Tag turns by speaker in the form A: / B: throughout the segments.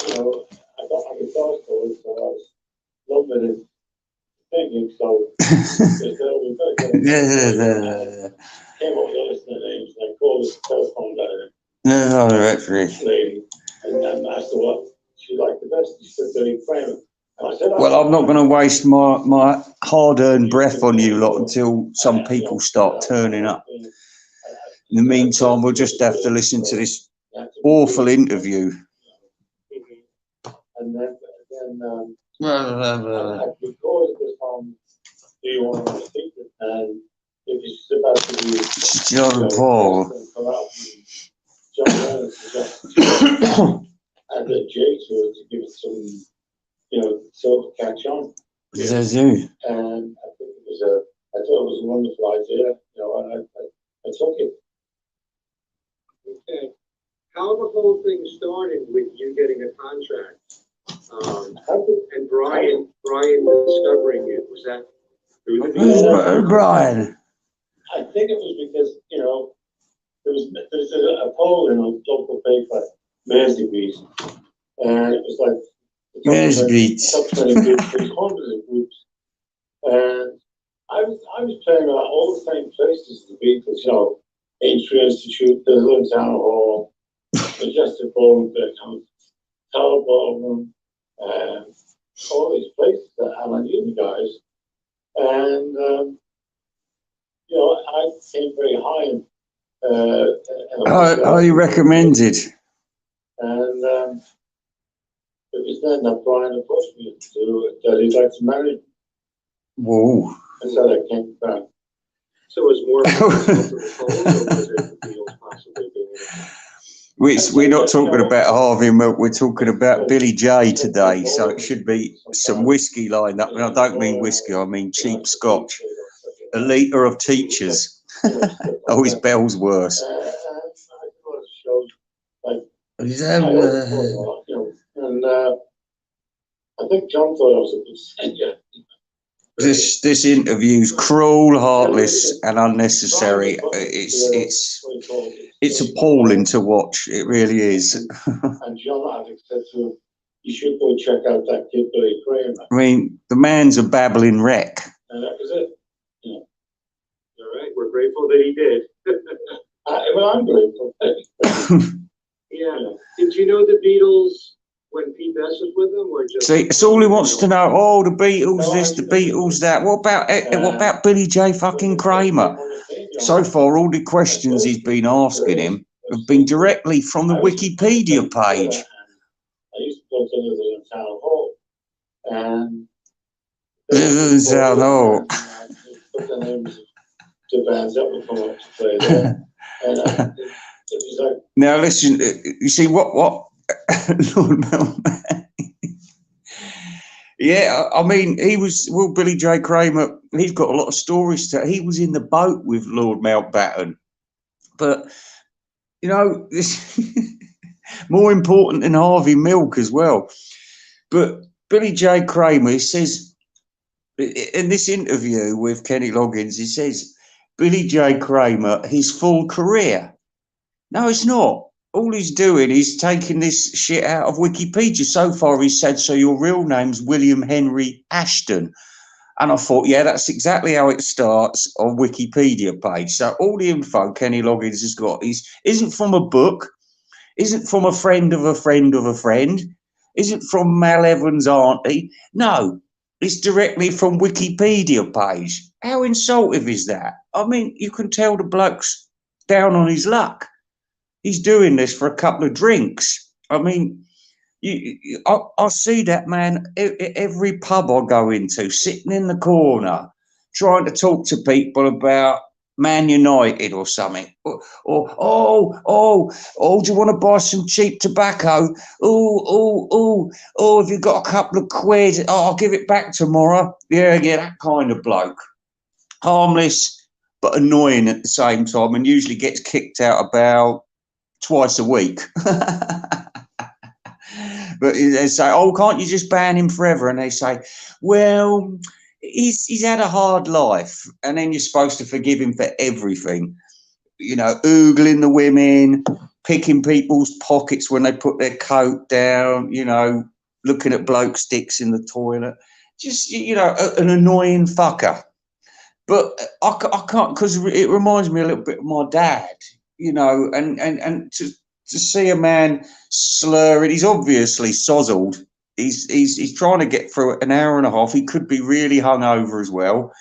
A: you know, I got my guitar story, so I was loving it. Thinking so. We better get it. Came up with a list of names, and I called this telephone lady, and then asked her what she liked the best. She said Billy Kramer. And I said,
B: well, I'm not going to waste my hard-earned breath on you lot until some people start turning up. In the meantime, we'll just have to listen to this awful interview.
A: And then I recorded this on Do You Want to Speak It? And it was about to be
B: John Paul.
A: John Lennon suggested and the Jay to give it some, sort of catch on.
B: Yes, I do.
A: And I think I thought it was a wonderful idea. I took it.
C: Okay. How the whole thing started with you getting a contract, and Brian discovering it, was that through the
B: Who's Brian?
A: I think it was because there's a poll in a local paper, Mercilessly, and it was like top 20 groups, there's hundreds of groups, and I was playing at all the same places as the Beatles, Aintree Institute, the Little Town Hall, Majestic Ballroom, Tower Ballroom, all these places that I knew the guys, and I came very high.
B: Are you recommended?
A: And it was then that Brian approached me that he'd like to marry me.
B: Whoa.
A: And so that came back.
C: So it was more of the Beatles, or was it the Beatles possibly being in it?
B: We're not talking about Harvey Milk, we're talking about Billy J today, so it should be some whiskey lined up. And I don't mean whiskey, I mean cheap scotch. A litre of teachers. Oh, his bell's worse.
A: And I think John thought I was a good singer.
B: This interview's cruel, heartless, and unnecessary. It's appalling to watch. It really is.
A: And John Addick said to him, "You should go check out that kid Billy Kramer."
B: I mean, the man's a babbling wreck.
A: And that was it.
C: Yeah. All right, we're grateful that he did.
A: Well, I'm grateful.
C: Yeah. Did you know the Beatles when Pete Best was with them, or just?
B: See, it's all he wants to know. Oh, the Beatles this, the Beatles that. What about Billy J. fucking Kramer? So far, all the questions he's been asking him have been directly from the Wikipedia page.
A: I used to go to the Town Hall, and
B: Town Hall.
A: Put the names of the bands that would come up to play there, and it was like.
B: Now listen, you see what Lord Melman. Yeah, I mean, Billy J. Kramer, he's got a lot of stories to. He was in the boat with Lord Mountbatten, but this more important than Harvey Milk as well. But Billy J. Kramer says in this interview with Kenny Loggins, he says Billy J. Kramer, his full career. No, it's not. All he's doing is taking this shit out of Wikipedia. So far, he said, so your real name's William Henry Ashton. And I thought, yeah, that's exactly how it starts on Wikipedia page. So all the info Kenny Loggins has got isn't from a book, isn't from a friend of a friend of a friend, isn't from Mal Evans' auntie. No, it's directly from Wikipedia page. How insultive is that? I mean, you can tell the bloke's down on his luck. He's doing this for a couple of drinks. I mean, I see that man every pub I go into, sitting in the corner, trying to talk to people about Man United or something. Or do you want to buy some cheap tobacco? Have you got a couple of quid? Oh, I'll give it back tomorrow. Yeah, that kind of bloke. Harmless, but annoying at the same time, and usually gets kicked out about twice a week. But they say, oh, can't you just ban him forever? And they say, well, he's had a hard life, and then you're supposed to forgive him for everything. Oogling the women, picking people's pockets when they put their coat down, you know, looking at bloke sticks in the toilet. Just, you know, an annoying fucker. But I can't, because it reminds me a little bit of my dad, you know, and to see a man slurring, he's obviously sozzled. He's trying to get through an hour and a half. He could be really hungover as well.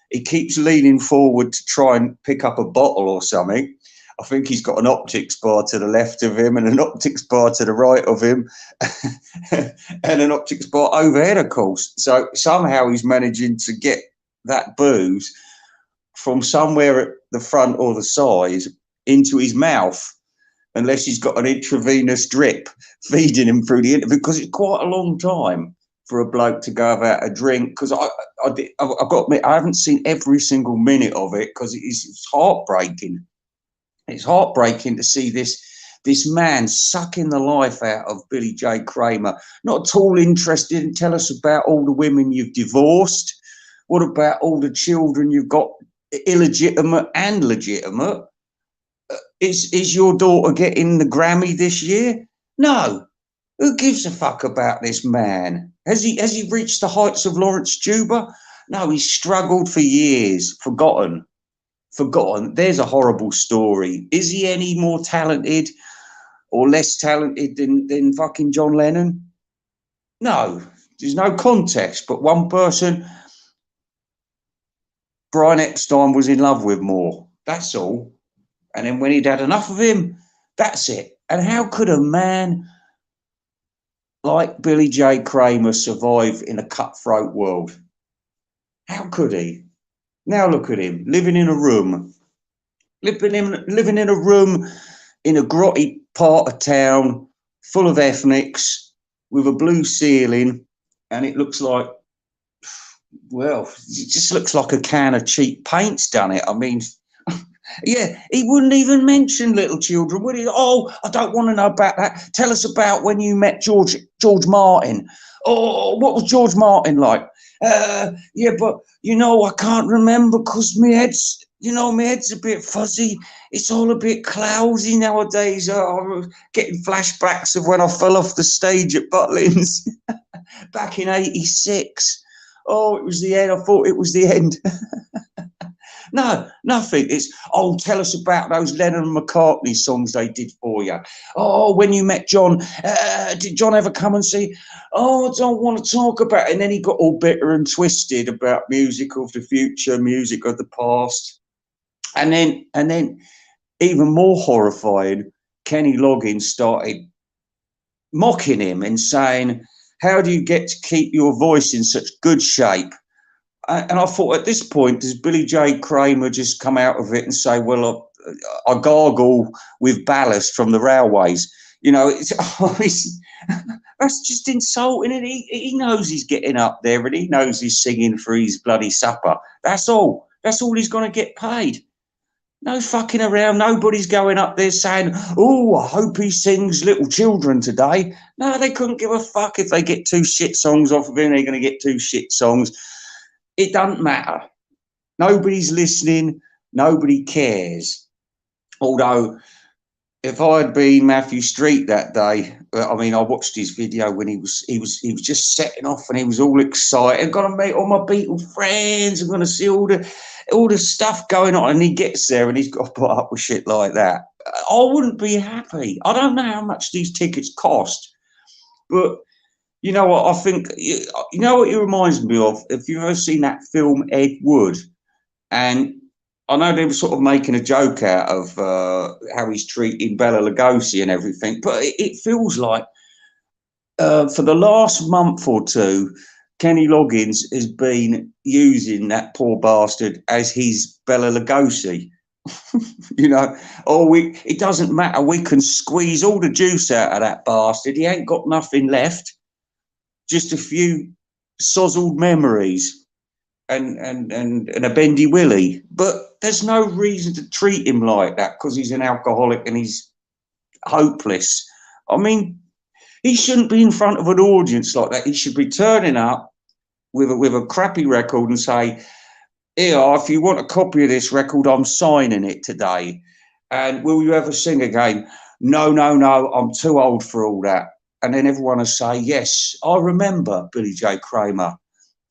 B: He keeps leaning forward to try and pick up a bottle or something. I think he's got an optics bar to the left of him and an optics bar to the right of him and an optics bar overhead, of course. So somehow he's managing to get that booze from somewhere at the front or the side into his mouth, unless he's got an intravenous drip feeding him through the interview, because it's quite a long time for a bloke to go without a drink. Because I've got to admit, I haven't seen every single minute of it, because it's heartbreaking. It's heartbreaking to see this man sucking the life out of Billy J. Kramer. Not at all interested in tell us about all the women you've divorced. What about all the children you've got, illegitimate and legitimate? Is your daughter getting the Grammy this year? No. Who gives a fuck about this man? Has he reached the heights of Lawrence Juba? No, he's struggled for years, forgotten. There's a horrible story. Is he any more talented or less talented than fucking John Lennon? No, there's no context. But one person Brian Epstein was in love with more. That's all. And then when he'd had enough of him, that's it. And how could a man like Billy J. Kramer survive in a cutthroat world? How could he? Now look at him, living in a room in a room in a grotty part of town full of ethnics with a blue ceiling, and it looks like, well, it just looks like a can of cheap paint's done it. I mean, yeah, he wouldn't even mention little children, would he? Oh, I don't want to know about that. Tell us about when you met George Martin. Oh, what was George Martin like? Yeah, but, you know, I can't remember because my head's a bit fuzzy. It's all a bit cloudy nowadays. I'm getting flashbacks of when I fell off the stage at Butlins back in '86. Oh, it was the end. I thought it was the end. No, nothing. It's, oh, tell us about those Lennon and McCartney songs they did for you. Oh, when you met John, did John ever come and see? Oh, I don't want to talk about it. And then he got all bitter and twisted about music of the future, music of the past. And then even more horrifying, Kenny Loggins started mocking him and saying, how do you get to keep your voice in such good shape? And I thought, at this point, does Billy J. Kramer just come out of it and say, well, I gargle with ballast from the railways? You know, that's just insulting. And he knows he's getting up there and he knows he's singing for his bloody supper. That's all. That's all he's going to get paid. No fucking around. Nobody's going up there saying, oh, I hope he sings Little Children today. No, they couldn't give a fuck. If they get 2 shit songs off of him, they're going to get 2 shit songs. It doesn't matter. Nobody's listening. Nobody cares. Although, if I had been Matthew Street that day, I mean, I watched his video when he was just setting off and he was all excited. I'm going to meet all my Beatles friends. I'm going to see all the stuff going on. And he gets there and he's got to put up with shit like that. I wouldn't be happy. I don't know how much these tickets cost, but you know what? I think, you know what it reminds me of? If you've ever seen that film Ed Wood, and I know they were sort of making a joke out of how he's treating Bela Lugosi and everything, but it feels like for the last month or two, Kenny Loggins has been using that poor bastard as his Bela Lugosi. You know, it doesn't matter. We can squeeze all the juice out of that bastard. He ain't got nothing left. Just a few sozzled memories and a bendy willy. But there's no reason to treat him like that because he's an alcoholic and he's hopeless. I mean, he shouldn't be in front of an audience like that. He should be turning up with a crappy record and say, here, if you want a copy of this record, I'm signing it today. And will you ever sing again? no, no, no, I'm too old for all that. And then everyone will say, yes, I remember Billy J. Kramer.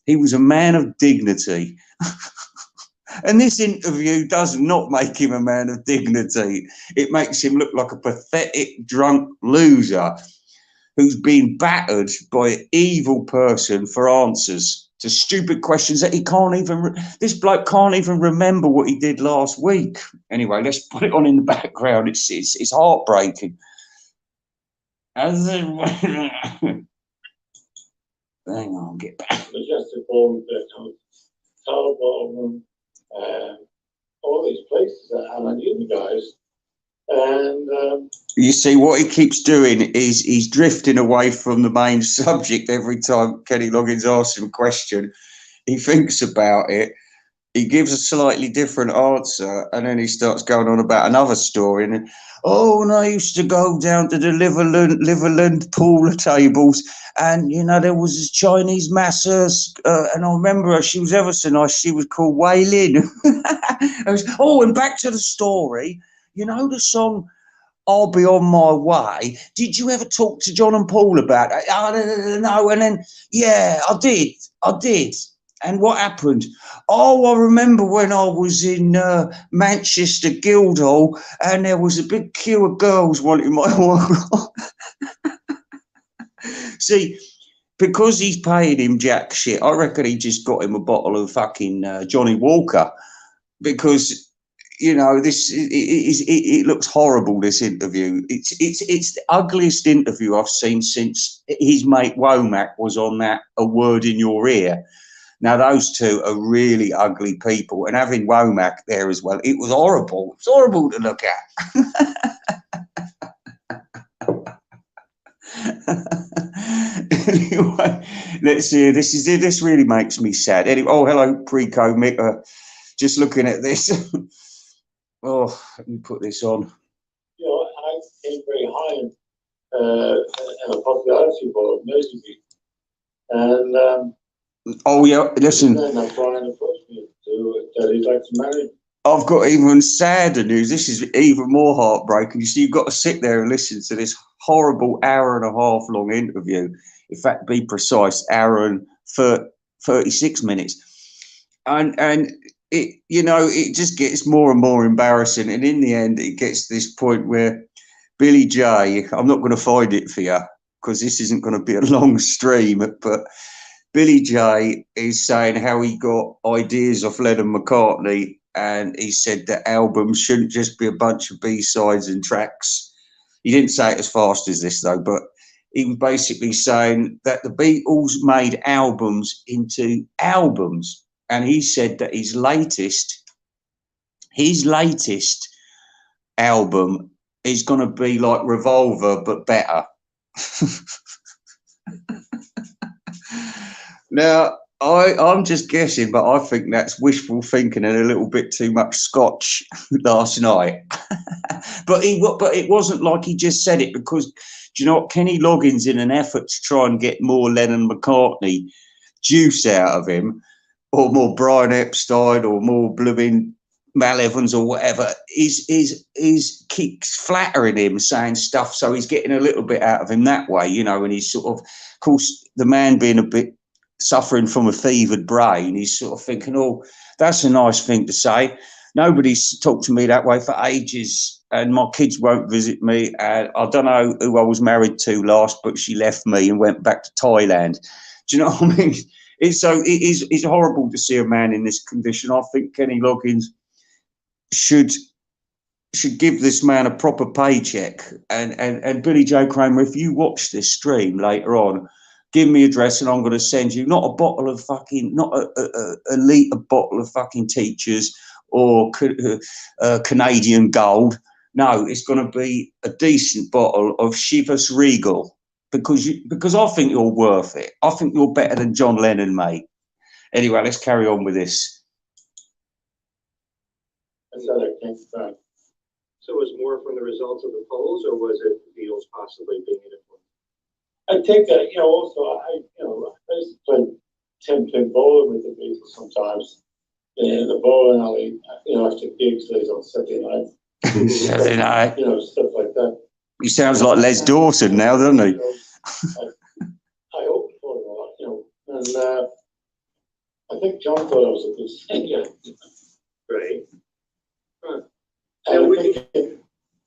B: He was a man of dignity. And this interview does not make him a man of dignity. It makes him look like a pathetic, drunk loser who's been battered by an evil person for answers to stupid questions that he can't even... This bloke can't even remember what he did last week. Anyway, let's put it on in the background. It's heartbreaking. Hang on, get back.
A: Majestic Ballroom, Tower Ballroom, all these places, and I knew the guys. And
B: you see, what he keeps doing is he's drifting away from the main subject every time Kenny Loggins asks him a question. He thinks about it, he gives a slightly different answer, and then he starts going on about another story. And oh, and I used to go down to the Liverland pool tables, and you know there was this Chinese masseurs, and I remember her. She was ever so nice. She was called Wei Lin. Oh, and back to the story. You know the song "I'll Be on My Way"? Did you ever talk to John and Paul about it? No, and then yeah, I did. And what happened? Oh, I remember when I was in Manchester Guildhall, and there was a big queue of girls wanting my autograph. See, because he's paying him jack shit, I reckon he just got him a bottle of fucking Johnny Walker, because you know it looks horrible. This interview, it's the ugliest interview I've seen since his mate Womack was on that "A Word in Your Ear." Now, those two are really ugly people, and having Womack there as well, it was horrible. It's horrible to look at. Anyway, let's see. This really makes me sad. Anyway, oh, hello, Preco Mick. Just looking at this. Oh, let me put this on.
A: you know, I came very high in a popularity board, Merseybeat. And
B: oh yeah, listen.
A: then Brian approached me that he'd like to marry.
B: I've got even sadder news. This is even more heartbreaking. You see, you've got to sit there and listen to this horrible hour and a half long interview. In fact, be precise, hour and 36 minutes. And it, you know, it just gets more and more embarrassing. And in the end, it gets to this point where Billy J, I'm not going to find it for you because this isn't going to be a long stream, but Billy J is saying how he got ideas off Lennon McCartney, and he said that albums shouldn't just be a bunch of B-sides and tracks. He didn't say it as fast as this, though, but he was basically saying that the Beatles made albums into albums. And he said that his latest album is going to be like Revolver, but better. Now, I'm just guessing, but I think that's wishful thinking and a little bit too much scotch last night. But it wasn't like he just said it, because do you know what? Kenny Loggins, in an effort to try and get more Lennon McCartney juice out of him, or more Brian Epstein, or more blooming Mal Evans, or whatever, keeps flattering him, saying stuff, so he's getting a little bit out of him that way, you know. And he's sort of course, the man being a bit suffering from a fevered brain, he's sort of thinking, oh, that's a nice thing to say. Nobody's talked to me that way for ages, and my kids won't visit me, and I don't know who I was married to last, but she left me and went back to Thailand. Do you know what I mean? It's horrible to see a man in this condition. I think Kenny Loggins should give this man a proper paycheck. And Billy J. Kramer, if you watch this stream later on, give me address and I'm going to send you not a bottle of fucking, not a litre bottle of fucking Teachers or Canadian Gold. No, it's going to be a decent bottle of Chivas Regal. Because I think you're worth it. I think you're better than John Lennon, mate. Anyway, let's carry on with this.
A: So it
C: was more from the results of the polls, or was it the Beatles possibly being in it?
A: I think that, you know, also I used to play 10-pin bowling with the Beatles sometimes in the bowling alley, you know, after gigs late on Saturday night.
B: Saturday night.
A: You know, stuff like that.
B: He sounds like Les Dawson now, doesn't he?
A: I hope for that, you know, and I think John thought I was a good singer.
C: Right.
A: And I think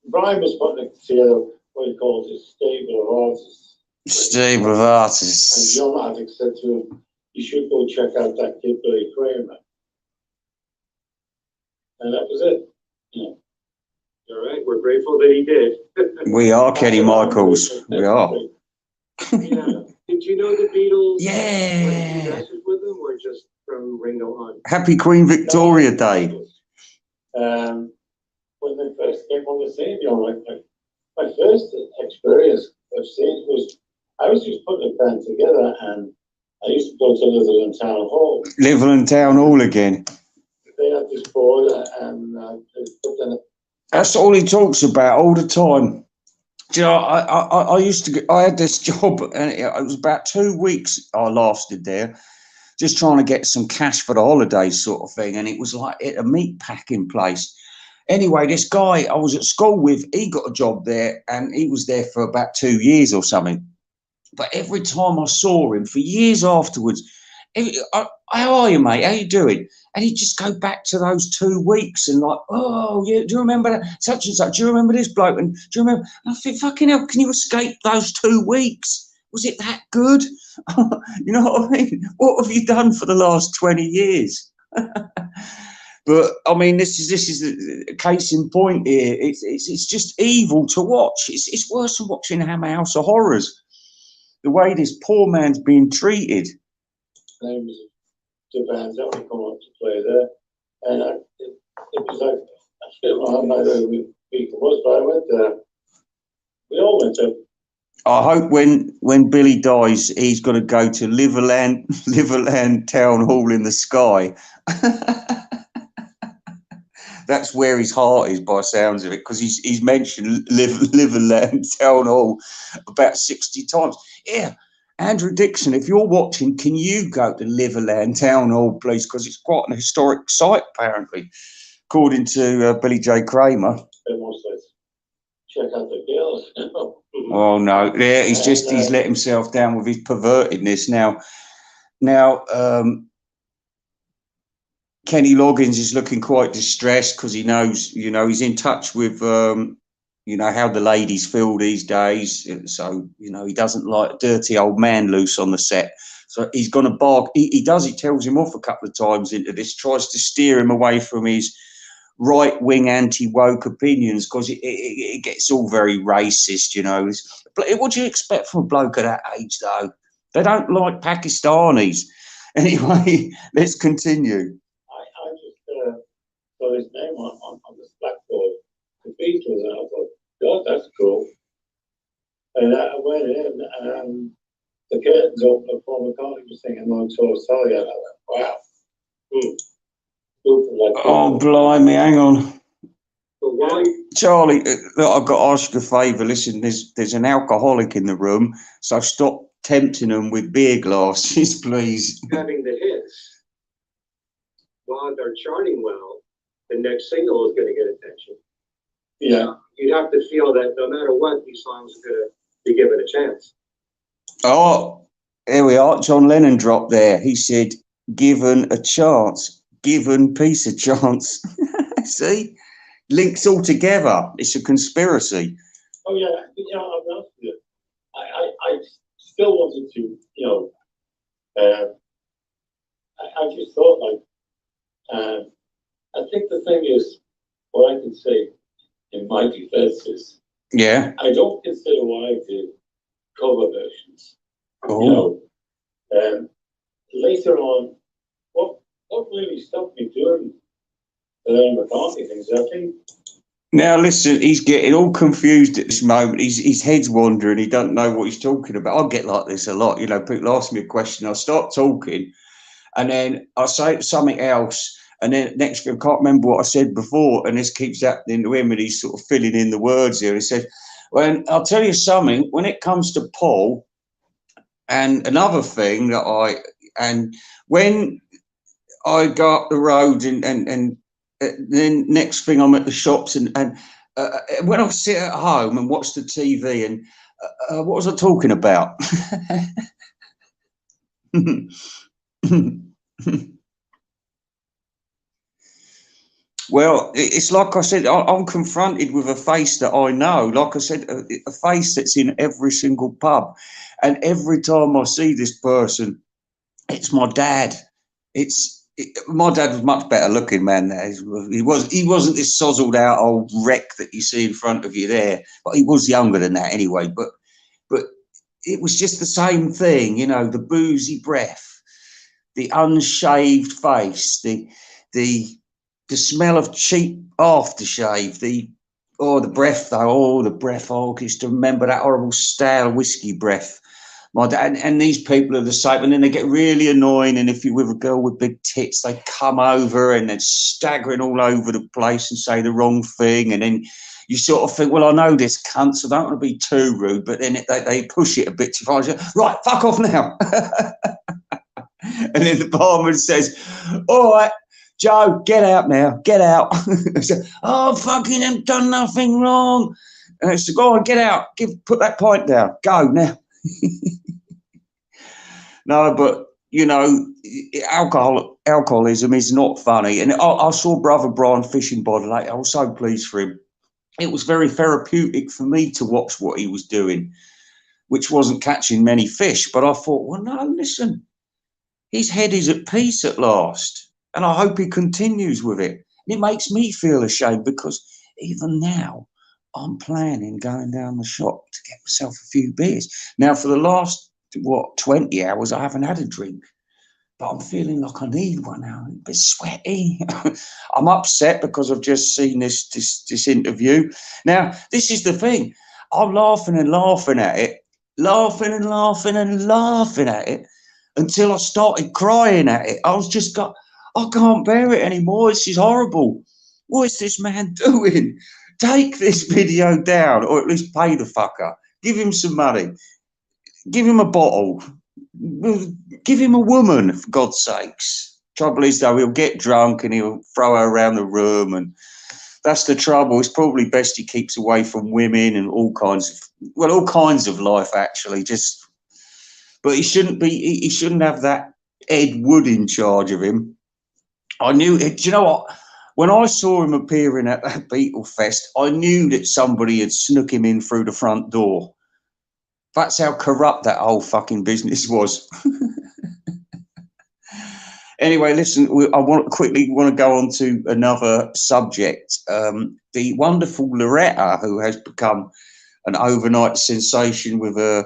A: Brian was putting together what he calls a stable of artists.
B: Stable of artists.
A: And John Attic said to him, you should go check out that kid Billy Kramer. And that was it. Yeah.
C: All right, we're grateful that he did.
B: We are, Kenny Michaels. We are.
C: Yeah. Did you know the Beatles?
B: Yeah.
C: Were you with them or just from Ringo on?
B: Happy Queen Victoria Day.
A: When they first came on the scene, you know, my first experience of seeing was I was just putting a band together, and I used to go to Litherland Town Hall.
B: Litherland Town Hall again.
A: They had this board, and they put in.
B: That's all he talks about all the time. Do you know, I used to I had this job, and it was about 2 weeks I lasted there, just trying to get some cash for the holidays sort of thing. And it was like at a meat packing place. Anyway, this guy I was at school with, he got a job there, and he was there for about 2 years or something. But every time I saw him for years afterwards, how are you, mate? How you doing? And he'd just go back to those 2 weeks and like, oh, yeah, do you remember that? Such and such. Do you remember this bloke? And do you remember? And I think, fucking hell, can you escape those 2 weeks? Was it that good? You know what I mean? What have you done for the last 20 years? But I mean, this is a case in point here. It's just evil to watch. It's worse than watching Hammer House of Horrors. The way this poor man's being treated.
A: There was two bands that would come up to play there, and it was like I don't know how many week it was, but I went there. We all went there.
B: I hope when Billy dies, he's going to go to Liverland Town Hall in the sky. That's where his heart is, by sounds of it, because he's mentioned Liverland Town Hall about 60 times. Yeah, Andrew Dixon, if you're watching, can you go to Liverland Town Hall, please? Because it's quite an historic site, apparently, according to Billy J. Kramer.
A: Check out the girls.
B: Oh no, yeah, he's let himself down with his pervertedness now. Kenny Loggins is looking quite distressed because he knows, you know, he's in touch with, you know, how the ladies feel these days. So, you know, he doesn't like a dirty old man loose on the set. So he's going to bark. He tells him off a couple of times into this, tries to steer him away from his right-wing anti-woke opinions because it gets all very racist, you know. What do you expect from a bloke at that age, though? They don't like Pakistanis. Anyway, let's continue.
A: I just saw his name on this blackboard, the Beatles, and I thought, God, that's cool. And I went in, and the curtains opened up, Paul McCartney was singing "Long Tall Sally," and I went, wow.
B: Oh, blimey, hang on. Charlie, look, I've got to ask you a favour. Listen, there's an alcoholic in the room, so stop tempting them with beer glasses, please.
C: Having the hits, while they're charting well, the next single is going to get attention.
A: Yeah.
C: You'd have to feel that no matter what, these songs are going to be given a chance.
B: Oh, here we are. John Lennon dropped there. He said, given a chance. Given piece of chance. See? Links all together. It's a conspiracy.
A: Oh, yeah. You know, I'll be honest with you. I still wanted to, you know, I just thought, like, I think the thing is, what I can say in my defense is,
B: yeah,
A: I don't consider what I did cover versions.
B: Oh.
A: You know, later on, what really stopped me doing the McCartney things, I think.
B: Now listen, he's getting all confused at this moment. His head's wandering. He doesn't know what he's talking about. I get like this a lot. You know, people ask me a question, I start talking, and then I say something else, and then next thing I can't remember what I said before, and this keeps happening to him, and he's sort of filling in the words here. He said, "Well, I'll tell you something. When it comes to Paul, and another thing that when I go up the road and then next thing I'm at the shops and when I sit at home and watch the TV, and what was I talking about? Well, it's like I said, I'm confronted with a face that I know. Like I said, a face that's in every single pub. And every time I see this person, it's my dad. My dad was much better looking, man. He wasn't this sozzled out old wreck that you see in front of you there. But he was younger than that anyway. But it was just the same thing, you know, the boozy breath, the unshaved face, the smell of cheap aftershave, the breath though, the breath. Oh, I used to remember that horrible stale whiskey breath. My dad, and these people are the same, and then they get really annoying. And if you're with a girl with big tits, they come over and they're staggering all over the place and say the wrong thing. And then you sort of think, well, I know this cunt, so I don't want to be too rude. But then they push it a bit too far. Right, fuck off now. And then the barman says, all right, Joe, get out now, get out. Oh, fucking haven't done nothing wrong. And it's go on, get out, put that pint down, go now. No, but you know, alcoholism is not funny. And I saw Brother Brian fishing by the lake. I was so pleased for him. It was very therapeutic for me to watch what he was doing, which wasn't catching many fish. But I thought, well, no, listen, his head is at peace at last. And I hope he continues with it. And it makes me feel ashamed because even now I'm planning going down the shop to get myself a few beers. Now, for the last, 20 hours, I haven't had a drink. But I'm feeling like I need one now. I'm a bit sweaty. I'm upset because I've just seen this interview. Now, this is the thing. I'm laughing and laughing at it, laughing and laughing and laughing at it until I started crying at it. I can't bear it anymore. This is horrible. What is this man doing? Take this video down, or at least pay the fucker. Give him some money. Give him a bottle. Give him a woman, for God's sakes. Trouble is, though, he'll get drunk and he'll throw her around the room, and that's the trouble. It's probably best he keeps away from women and all kinds of life, actually. But he shouldn't have that Ed Wood in charge of him. I knew it. Do you know what? When I saw him appearing at that Beatles Fest, I knew that somebody had snuck him in through the front door. That's how corrupt that whole fucking business was. Anyway, listen, I want to go on to another subject. The wonderful Loretta, who has become an overnight sensation with a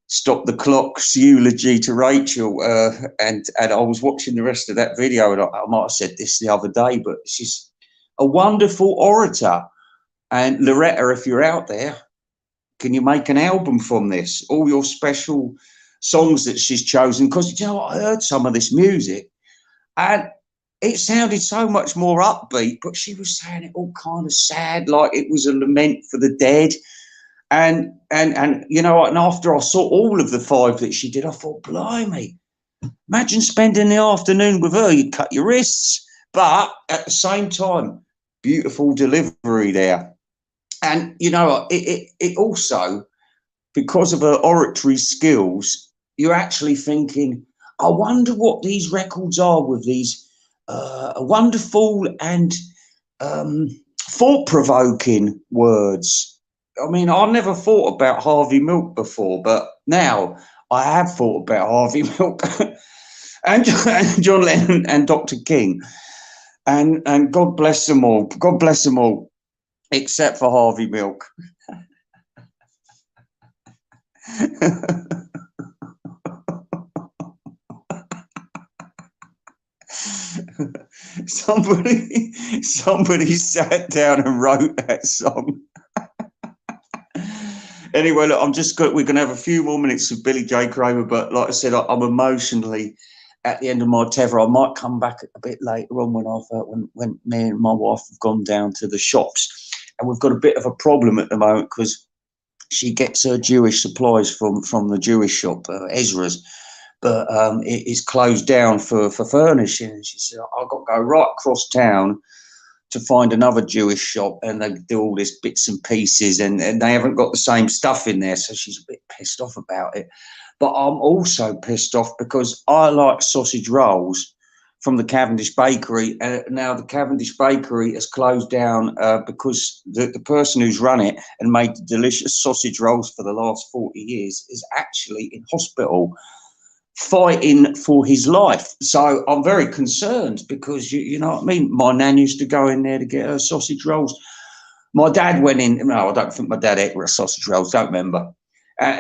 B: Stop the Clock's eulogy to Rachel. And I was watching the rest of that video, and I might have said this the other day, but she's a wonderful orator. And Loretta, if you're out there, can you make an album from this? All your special songs that she's chosen? Because, you know, I heard some of this music and it sounded so much more upbeat, but she was saying it all kind of sad, like it was a lament for the dead. And you know, and after I saw all of the 5 that she did, I thought, blimey, imagine spending the afternoon with her, you'd cut your wrists. But at the same time, beautiful delivery there. And, you know, it also, because of her oratory skills, you're actually thinking, I wonder what these records are with these wonderful and thought-provoking words. I mean, I never thought about Harvey Milk before, but now I have thought about Harvey Milk and John Lennon and Dr. King. And God bless them all. God bless them all. Except for Harvey Milk. Somebody sat down and wrote that song. Anyway, look, we're going to have a few more minutes of Billy J. Kramer, but like I said, I'm emotionally at the end of my tether. I might come back a bit later on when me and my wife have gone down to the shops. And we've got a bit of a problem at the moment because she gets her Jewish supplies from the Jewish shop, Ezra's, but it's closed down for furnishing. And she said, I've got to go right across town to find another Jewish shop, and they do all this bits and pieces, and they haven't got the same stuff in there, so she's a bit pissed off about it. But I'm also pissed off because I like sausage rolls from the Cavendish Bakery, and now the Cavendish Bakery has closed down because the person who's run it and made the delicious sausage rolls for the last 40 years is actually in hospital fighting for his life. So I'm very concerned because, you know what I mean? My nan used to go in there to get her sausage rolls. My dad went in. No, I don't think my dad ate sausage rolls. Don't remember.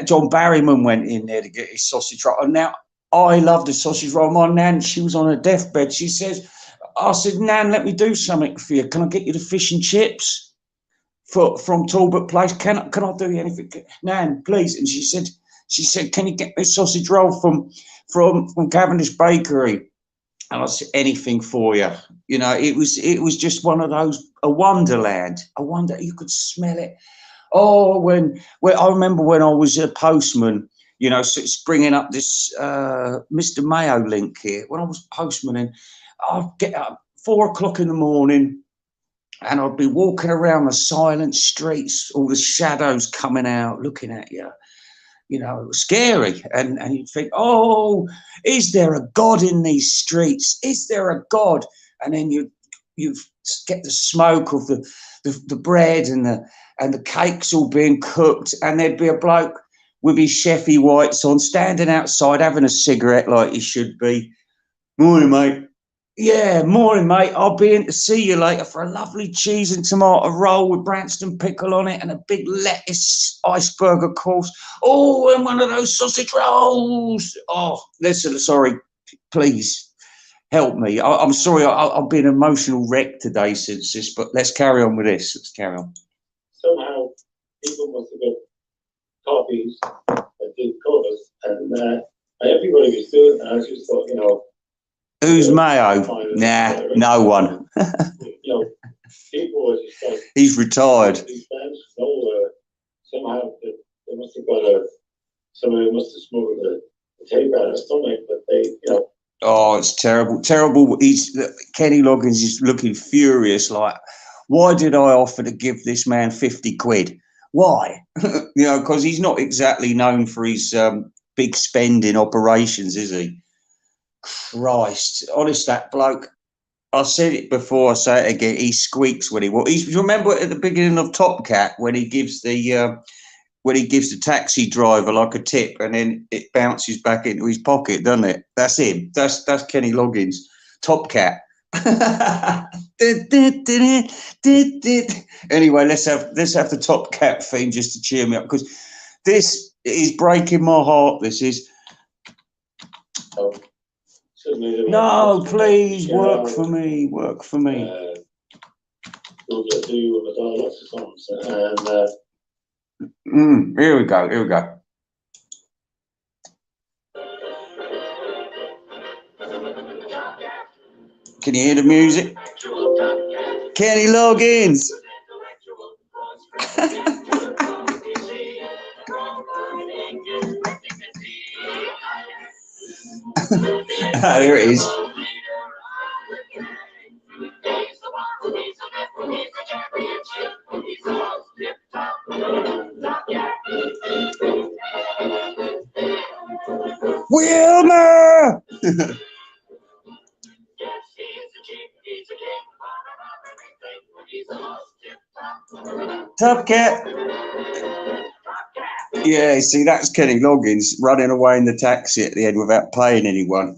B: John Barryman went in there to get his sausage roll. And now I love the sausage roll. My nan, she was on her deathbed. She says, I said, Nan, let me do something for you. Can I get you the fish and chips from Talbot Place? Can I do anything? Nan, please. And she said, can you get me a sausage roll from Cavendish Bakery? And I said, anything for you. You know, it was just one of those, a wonderland. I wonder, you could smell it. Oh, when I remember when I was a postman, you know, so it's bringing up this Mr. Mayo link here. When I was postman, and I'd get up 4 o'clock in the morning, and I'd be walking around the silent streets, all the shadows coming out, looking at you. You know, it was scary. And you'd think, oh, is there a God in these streets? Is there a God? And then you get the smoke of the bread and the cakes all being cooked. And there'd be a bloke with his chefy whites on, standing outside, having a cigarette like he should be. Morning, mate. Yeah, morning, mate. I'll be in to see you later for a lovely cheese and tomato roll with Branston pickle on it and a big lettuce iceberg, of course. Oh, and one of those sausage rolls. Oh, listen, sorry, please help me. I'm sorry, I've been an emotional wreck today since this, but let's carry on with this. Let's carry on.
A: Somehow, people must have got copies that did covers, and everybody was doing it, and I just thought, you know,
B: who's Mayo? Nah, no one.
A: You know, people were just like,
B: he's retired.
A: These bands, somehow they must have got somebody must have smuggled a tape out of his stomach, but they, you know. Oh,
B: it's terrible, terrible. Kenny Loggins is looking furious. Like, why did I offer to give this man 50 quid? Why? You know, because he's not exactly known for his big spending operations, is he? Christ, honest, that bloke. I said it before, I say it again. He squeaks when he walks. You remember at the beginning of Top Cat when he gives the taxi driver like a tip, and then it bounces back into his pocket, doesn't it? That's him. That's Kenny Loggins. Top Cat. Anyway, let's have the Top Cat theme just to cheer me up, because this is breaking my heart. This is.
A: Oh.
B: No, please, work for me, work for me.
A: We'll just do lots of songs,
B: and here we go, here we go. Can you hear the music? Kenny Loggins. There it is. Wilmer! Top Cat. Yeah, see, that's Kenny Loggins running away in the taxi at the end without paying anyone.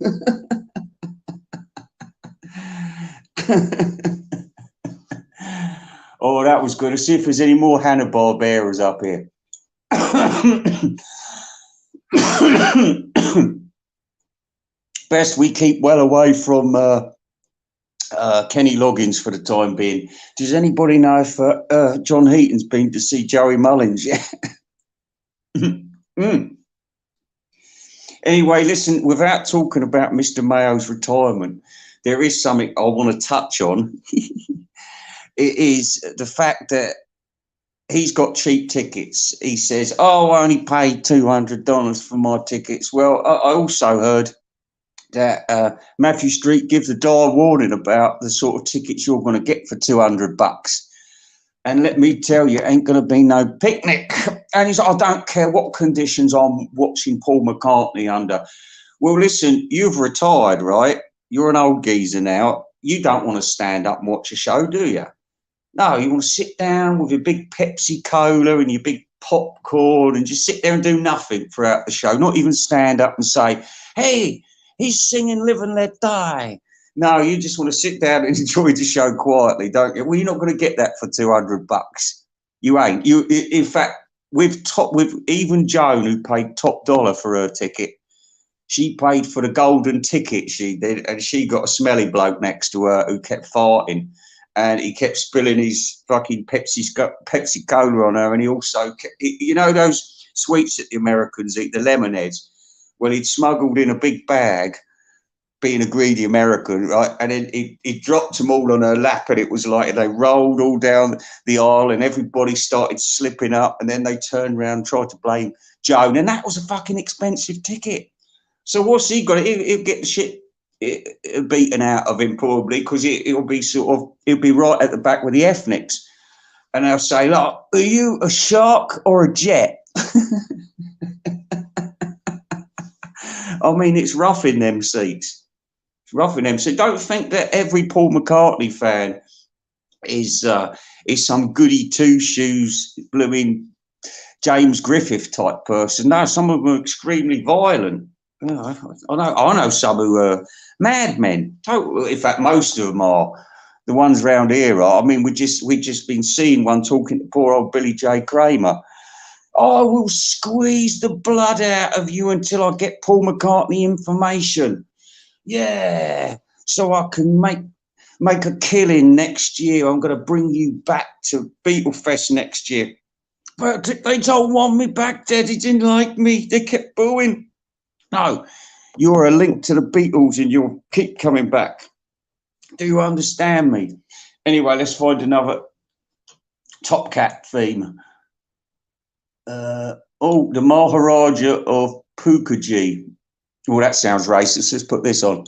B: Oh, that was good. Let's see if there's any more Hanna-Barberas up here. Best we keep well away from Kenny Loggins for the time being. Does anybody know if John Heaton's been to see Joey Mullins yet? Anyway, listen, without talking about Mr. Mayo's retirement, there is something I want to touch on. It is the fact that he's got cheap tickets. He says, oh, I only paid $200 for my tickets. Well, I also heard that Matthew Street gives a dire warning about the sort of tickets you're going to get for $200. And let me tell you, ain't going to be no picnic. And he's like, I don't care what conditions I'm watching Paul McCartney under. Well, listen, you've retired, right? You're an old geezer now. You don't want to stand up and watch a show, do you? No, you want to sit down with your big Pepsi Cola and your big popcorn and just sit there and do nothing throughout the show, not even stand up and say, hey, he's singing Live and Let Die. No, you just want to sit down and enjoy the show quietly, don't you? Well, you're not going to get that for $200. You ain't. You, in fact, with even Joan, who paid top dollar for her ticket, she paid for the golden ticket, she did, and she got a smelly bloke next to her who kept farting, and he kept spilling his fucking Pepsi Cola on her, and he also kept, you know those sweets that the Americans eat, the lemonheads? Well, he'd smuggled in a big bag, being a greedy American, right? And then he dropped them all on her lap, and it was like they rolled all down the aisle, and everybody started slipping up, and then they turned around and tried to blame Joan, and that was a fucking expensive ticket. So what's he got? He'll get the shit beaten out of him probably, because it'll be he'll be right at the back with the ethnics, and they'll say, "Look, are you a shark or a jet?" I mean, it's rough in them seats. It's rough in them. So don't think that every Paul McCartney fan is some goody two shoes blooming James Griffith type person. No, some of them are extremely violent. I know some who are madmen. In fact, most of them are. The ones round here are. I mean, we just been seeing one talking to poor old Billy J. Kramer. I will squeeze the blood out of you until I get Paul McCartney information. Yeah, so I can make a killing next year. I'm going to bring you back to Beatlefest next year. But they don't want me back there. They didn't like me. They kept booing. No, you're a link to the Beatles and you'll keep coming back. Do you understand me? Anyway, let's find another Top Cat theme. The Maharaja of Pukaji. Oh, that sounds racist. Let's put this on.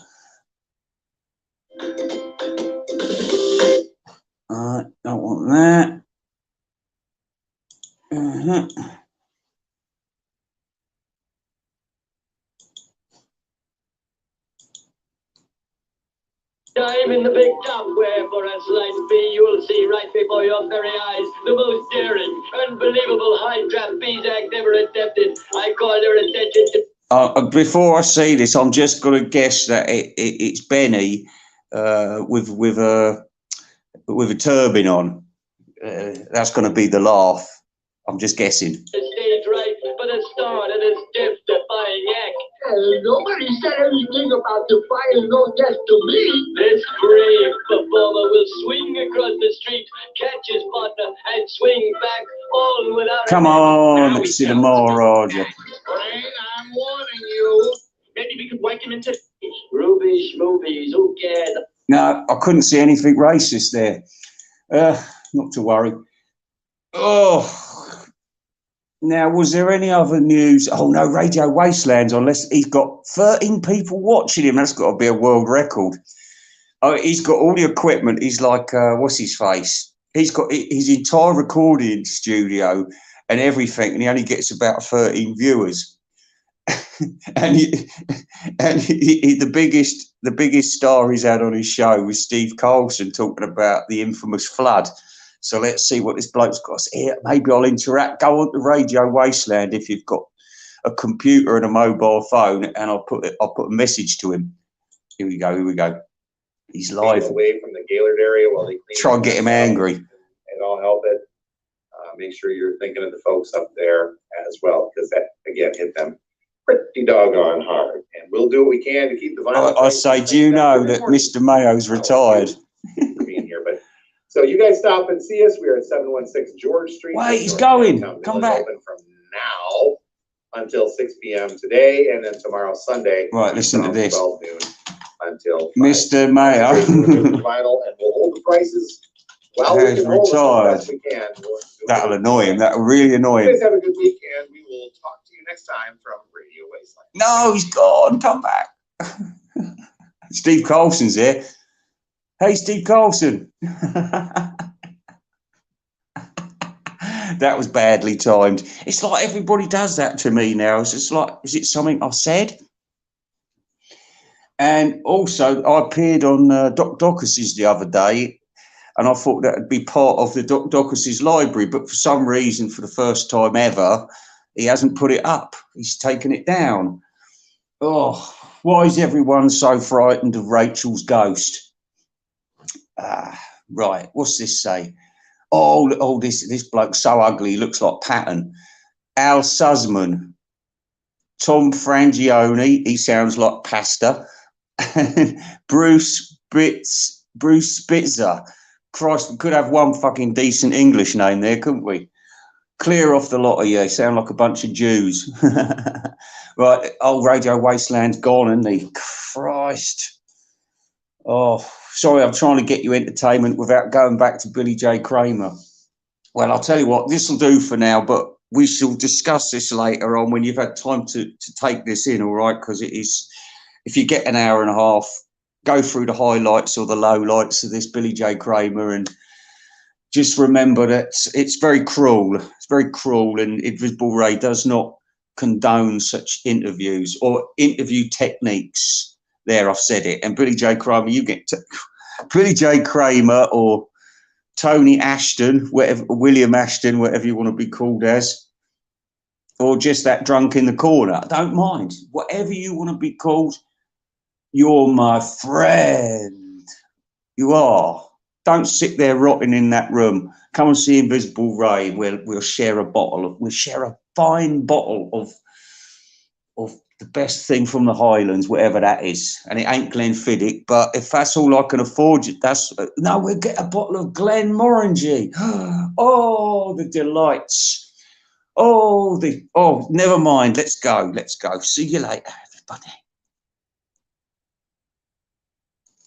B: Don't want that.
D: Dive in the big top where for a slight fee you will see right before your very eyes the most daring, unbelievable high trapeze act ever attempted. I call your attention to...
B: Before I see this, I'm just going to guess that it's Benny with a turban on. That's going to be the laugh. I'm just guessing.
D: Stage right for the start of this death-defying act.
E: Nobody said anything about defying no death to me.
D: This brave performer will swing across the street, catch his partner, and swing back, all without...
B: Come on, let's see the Maharaja.
E: I'm warning you.
D: Maybe we could whack him into ruby schmoobies. Who cares?
B: No, I couldn't see anything racist there. Not to worry. Oh. Now, was there any other news? Oh, no, Radio Wasteland's on. He's got 13 people watching him. That's got to be a world record. Oh, he's got all the equipment. He's like, what's his face? He's got his entire recording studio and everything, and he only gets about 13 viewers. and the biggest star he's had on his show was Steve Carlson talking about the infamous flood. So let's see what this bloke's got. Here, maybe I'll interact. Go on to Radio Wasteland if you've got a computer and a mobile phone, and I'll put a message to him. Here we go. He's live.
F: Away from the Gaylord area while they clean.
B: Try and get him angry.
F: And I'll help it. Make sure you're thinking of the folks up there as well, because that again hit them pretty doggone hard. And we'll do what we can to keep the violence.
B: I say, do you know that Mr. Mayo's retired?
F: Being here, but so you guys stop and see us. We are at 716 George Street.
B: Wait, he's going. Come back.
F: Open from now until 6 p.m. today, and then tomorrow Sunday.
B: Right, listen to this.
F: 12 noon until
B: Mr. Mayo.
F: Vinyl, and we'll hold the prices. Well, we can hold them as best we can.
B: That'll annoy him. That'll really annoy him.
F: You guys have a good week, and we will talk to you next time from Radio Wasteland.
B: No, he's gone. Come back. Steve Carlson's there. Hey, Steve Carlson. That was badly timed. It's like everybody does that to me now. It's just like, is it something I said? And also, I appeared on Doc Docus's the other day, and I thought that would be part of the Doc Docus's library, but for some reason, for the first time ever, he hasn't put it up. He's taken it down. Oh, why is everyone so frightened of Rachel's ghost? Right, what's this say? Oh, this bloke's so ugly, he looks like Patton. Al Sussman. Tom Frangione, he sounds like pasta. Bruce Spitzer. Christ, we could have one fucking decent English name there, couldn't we? Clear off the lot of you, sound like a bunch of Jews. Right, old Radio Wasteland's gone, isn't he? Christ. Oh, sorry, I'm trying to get you entertainment without going back to Billy J. Kramer. Well, I'll tell you what, this will do for now, but we shall discuss this later on when you've had time to take this in, all right? Because it is, if you get an hour and a half, go through the highlights or the lowlights of this Billy J. Kramer, and just remember that it's very cruel. It's very cruel, and Invisible Ray does not condone such interviews or interview techniques. There, I've said it. And Billy J. Kramer, you get Billy J. Kramer or Tony Ashton, whatever, William Ashton, whatever you want to be called as, or just that drunk in the corner. I don't mind. Whatever you want to be called, you're my friend. You are. Don't sit there rotting in that room. Come and see Invisible Ray. We'll share we'll share a fine bottle of the best thing from the Highlands, whatever that is. And it ain't Glenfiddich, but if that's all I can afford, we'll get a bottle of Glenmorangie. Oh, the delights. Oh, never mind. Let's go. See you later, everybody.